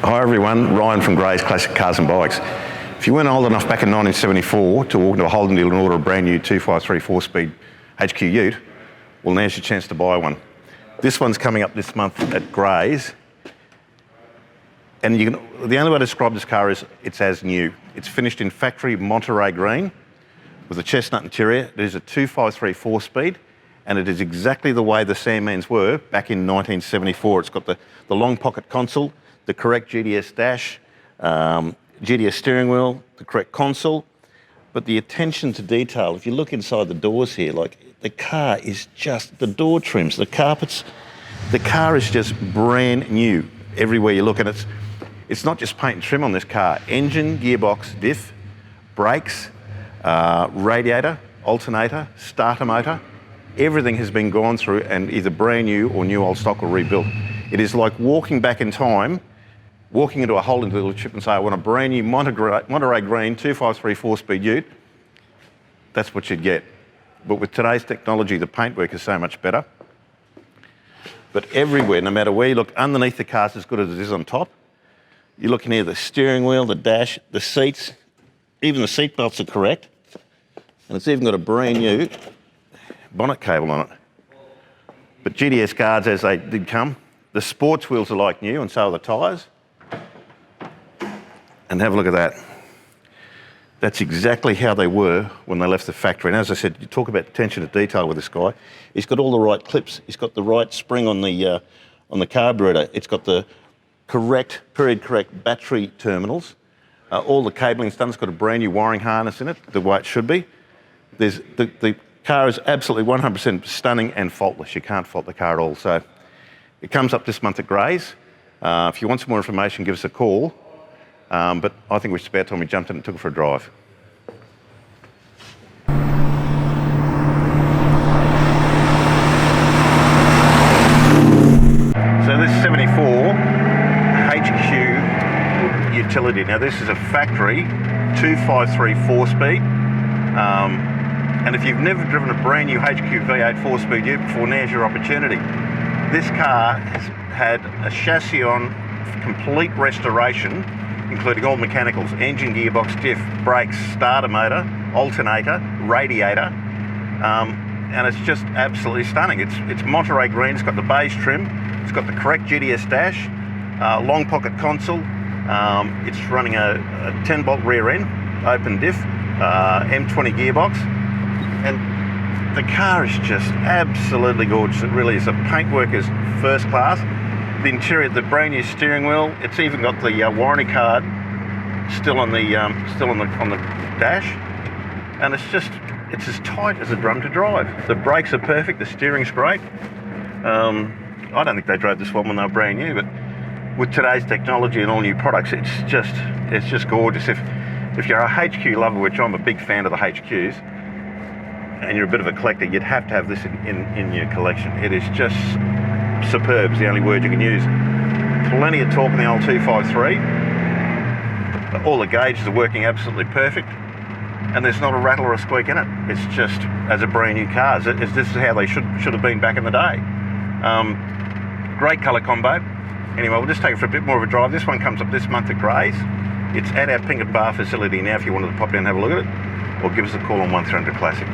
Hi everyone, Ryan from Gray's Classic Cars and Bikes. If you weren't old enough back in 1974 to walk into a Holden dealer and order a brand new 253 4-speed HQ ute, well now's your chance to buy one. This one's coming up this month at Gray's, and the only way to describe this car is it's as new. It's finished in factory Monterey green with a chestnut interior. It is a 253 4-speed, and it is exactly the way the Sandmans were back in 1974. It's got the long pocket console, the correct GDS dash, GDS steering wheel, the correct console, but the attention to detail, if you look inside the doors here, like the car is just, the door trims, the carpets, the car is just brand new everywhere you look, and it's not just paint and trim on this car. Engine, gearbox, diff, brakes, radiator, alternator, starter motor, everything has been gone through and either brand new or new old stock or rebuilt. It is like walking back in time, walking into a Holden dealership and say, I want a brand new Monterey green 253 4-speed ute. That's what you'd get. But with today's technology, the paintwork is so much better. But everywhere, no matter where you look, underneath the car's as good as it is on top. You're looking here, the steering wheel, the dash, the seats, even the seat belts are correct. And it's even got a brand new bonnet cable on it. But GDS guards as they did come. The sports wheels are like new and so are the tyres. And have a look at that. That's exactly how they were when they left the factory. And as I said, you talk about attention to detail with this guy. He's got all the right clips. He's got the right spring on the carburetor. It's got the period correct battery terminals. All the cabling's done. It's got a brand new wiring harness in it, the way it should be. The car is absolutely 100% stunning and faultless. You can't fault the car at all. So it comes up this month at Gray's. If you want some more information, give us a call. But I think it's about time we jumped in and took it for a drive. So this 74 HQ utility. Now this is a factory 253 4-speed. And if you've never driven a brand new HQ V8 4-speed ute before, now's your opportunity. This car has had a chassis on complete restoration, including all mechanicals, engine, gearbox, diff, brakes, starter motor, alternator, radiator, and it's just absolutely stunning. It's Monterey green, it's got the beige trim, it's got the correct GDS dash, long pocket console, it's running a 10-bolt rear end, open diff, M20 gearbox, and the car is just absolutely gorgeous. It really is. The paintwork is first class. The interior, the brand new steering wheel. It's even got the warranty card still on the dash, and it's as tight as a drum to drive. The brakes are perfect. The steering's great. I don't think they drove this one when they were brand new, but with today's technology and all new products, it's just gorgeous. If you're a HQ lover, which I'm a big fan of the HQs, and you're a bit of a collector, you'd have to have this in your collection. It is just superb is the only word you can use. Plenty of torque in the old 253. All the gauges are working absolutely perfect, and there's not a rattle or a squeak in it. It's just as a brand new car. This is how they should have been back in the day. Great colour combo. Anyway, we'll just take it for a bit more of a drive. This one comes up this month at Gray's. It's at our Pinket Bar facility now if you wanted to pop down and have a look at it, or give us a call on 1300 Classic.